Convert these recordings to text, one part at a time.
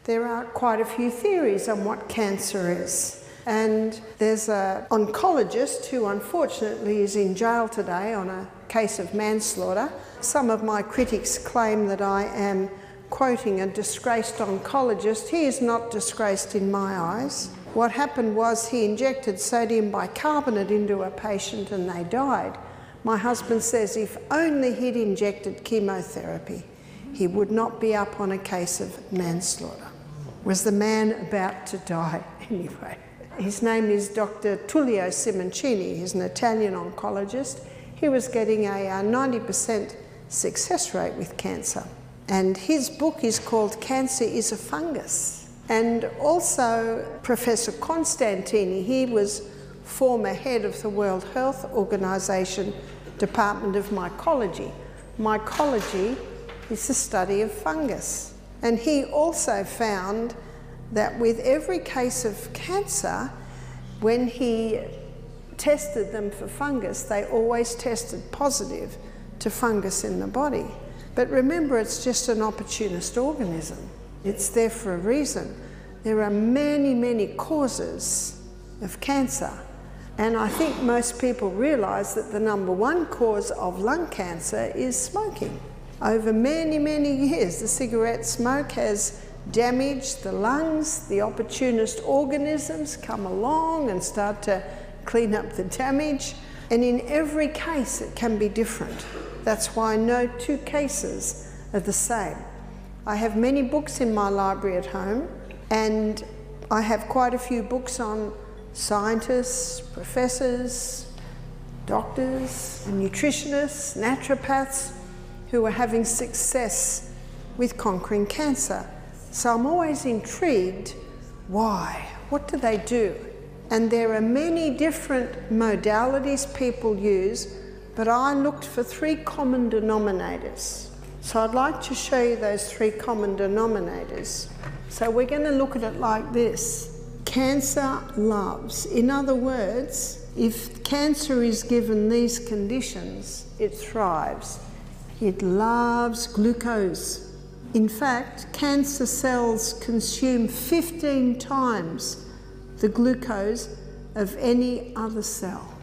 There are quite a few theories on what cancer is. And there's an oncologist who unfortunately is in jail today on a case of manslaughter. Some of my critics claim that I am quoting a disgraced oncologist. He is not disgraced in my eyes. What happened was he injected sodium bicarbonate into a patient and they died. My husband says if only he'd injected chemotherapy, he would not be up on a case of manslaughter. Was the man about to die anyway? His name is Dr. Tullio Simoncini. He's an Italian oncologist. He was getting a 90% success rate with cancer. And his book is called Cancer is a Fungus. And also Professor Constantini, he was former head of the World Health Organization Department of Mycology. Mycology is the study of fungus. And he also found that with every case of cancer, when he tested them for fungus, they always tested positive to fungus in the body. But remember, it's just an opportunist organism. It's there for a reason. There are many, many causes of cancer. And I think most people realise that the #1 cause of lung cancer is smoking. Over many, many years, the cigarette smoke has damaged the lungs. The opportunist organisms come along and start to clean up the damage. And in every case, it can be different. That's why no two cases are the same. I have many books in my library at home, and I have quite a few books on scientists, professors, doctors, and nutritionists, naturopaths who are having success with conquering cancer. So I'm always intrigued, why? What do they do? And there are many different modalities people use, but I looked for 3 common denominators. So I'd like to show you those 3 common denominators. So we're going to look at it like this. Cancer loves. In other words, if cancer is given these conditions, it thrives. It loves glucose. In fact, cancer cells consume 15 times the glucose of any other cell.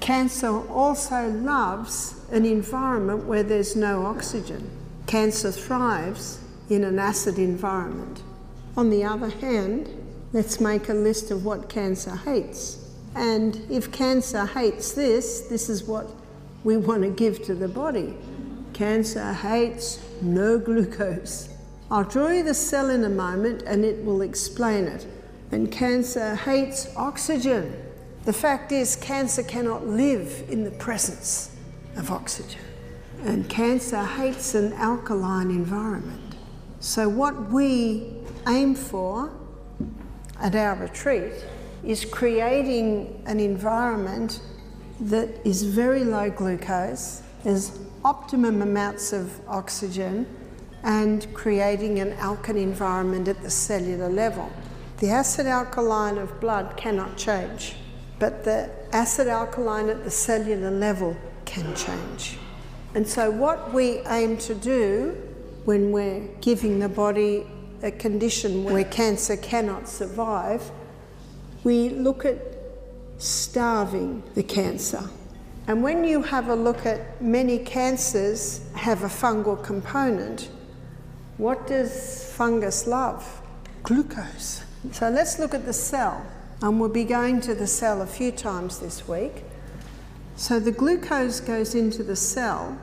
Cancer also loves an environment where there's no oxygen. Cancer thrives in an acid environment. On the other hand, let's make a list of what cancer hates. And if cancer hates this is what we want to give to the body. Cancer hates no glucose. I'll draw you the cell in a moment and it will explain it. And cancer hates oxygen. The fact is, cancer cannot live in the presence of oxygen. And cancer hates an alkaline environment. So what we aim for at our retreat is creating an environment that is very low glucose, has optimum amounts of oxygen, and creating an alkaline environment at the cellular level. The acid alkaline of blood cannot change, but the acid alkaline at the cellular level can change. And so what we aim to do when we're giving the body a condition where cancer cannot survive, we look at starving the cancer. And when you have a look at many cancers have a fungal component, what does fungus love? Glucose. So let's look at the cell. And we'll be going to the cell a few times this week. So the glucose goes into the cell,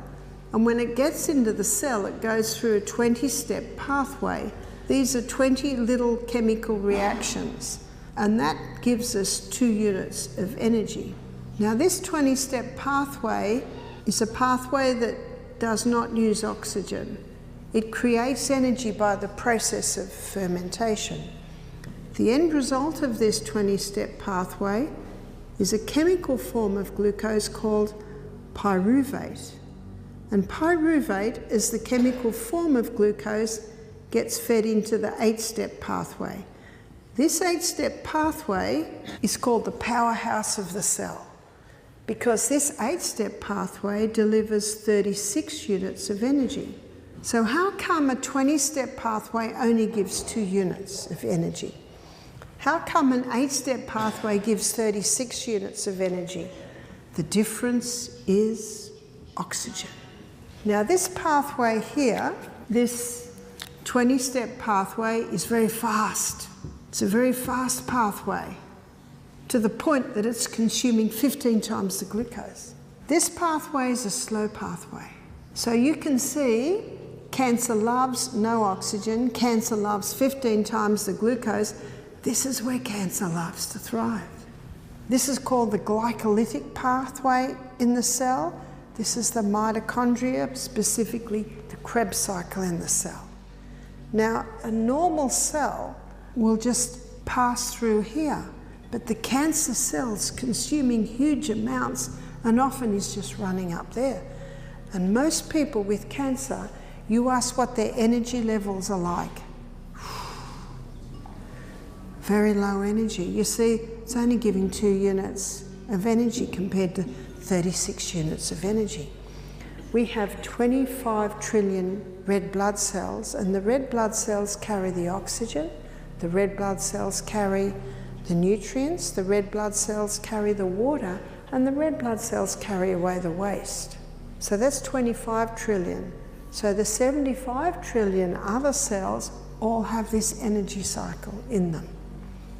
and when it gets into the cell, it goes through a 20-step pathway. These are 20 little chemical reactions, and that gives us 2 units of energy. Now this 20-step pathway is a pathway that does not use oxygen. It creates energy by the process of fermentation. The end result of this 20-step pathway is a chemical form of glucose called pyruvate. And pyruvate, as the chemical form of glucose, gets fed into the 8-step pathway. This 8-step pathway is called the powerhouse of the cell, because this 8-step pathway delivers 36 units of energy. So how come a 20-step pathway only gives 2 units of energy? How come an 8-step pathway gives 36 units of energy? The difference is oxygen. Now this pathway here, this 20-step pathway is very fast. It's a very fast pathway to the point that it's consuming 15 times the glucose. This pathway is a slow pathway. So you can see cancer loves no oxygen. Cancer loves 15 times the glucose. This is where cancer loves to thrive. This is called the glycolytic pathway in the cell. This is the mitochondria, specifically the Krebs cycle in the cell. Now, a normal cell will just pass through here, but the cancer cell's consuming huge amounts and often is just running up there. And most people with cancer, you ask what their energy levels are like. Very low energy. You see, it's only giving 2 units of energy compared to 36 units of energy. We have 25 trillion red blood cells, and the red blood cells carry the oxygen, the red blood cells carry the nutrients, the red blood cells carry the water, and the red blood cells carry away the waste. So that's 25 trillion. So the 75 trillion other cells all have this energy cycle in them,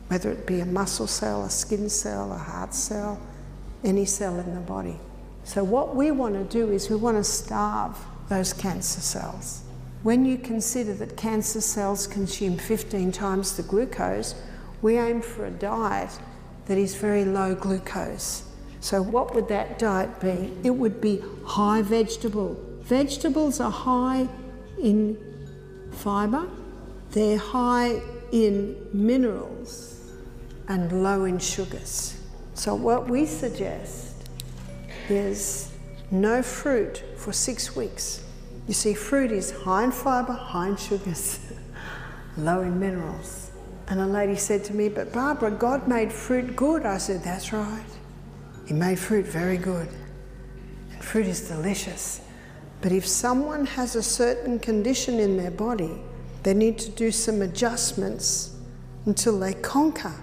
whether it be a muscle cell, a skin cell, a heart cell, any cell in the body. So what we want to do is we want to starve those cancer cells. When you consider that cancer cells consume 15 times the glucose, we aim for a diet that is very low glucose. So what would that diet be? It would be high vegetable. Vegetables are high in fibre, they're high in minerals and low in sugars. So what we suggest is no fruit for 6 weeks. You see, fruit is high in fibre, high in sugars, low in minerals. And a lady said to me, "But Barbara, God made fruit good." I said, "That's right. He made fruit very good. And fruit is delicious. But if someone has a certain condition in their body, they need to do some adjustments until they conquer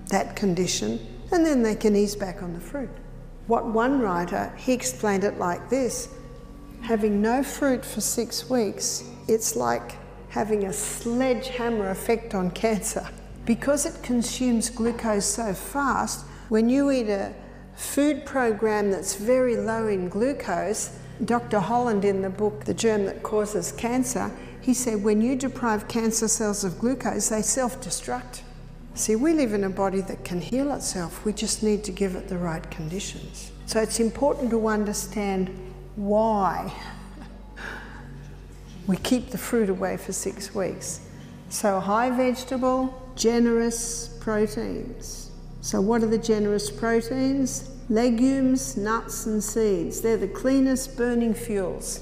that condition, and then they can ease back on the fruit." What one writer, he explained it like this: having no fruit for 6 weeks, it's like having a sledgehammer effect on cancer. Because it consumes glucose so fast, when you eat a food program that's very low in glucose, Dr. Holland in the book, The Germ That Causes Cancer, he said when you deprive cancer cells of glucose, they self-destruct. See, we live in a body that can heal itself. We just need to give it the right conditions. So it's important to understand why we keep the fruit away for 6 weeks. So high vegetable, generous proteins. So what are the generous proteins? Legumes, nuts and seeds. They're the cleanest burning fuels.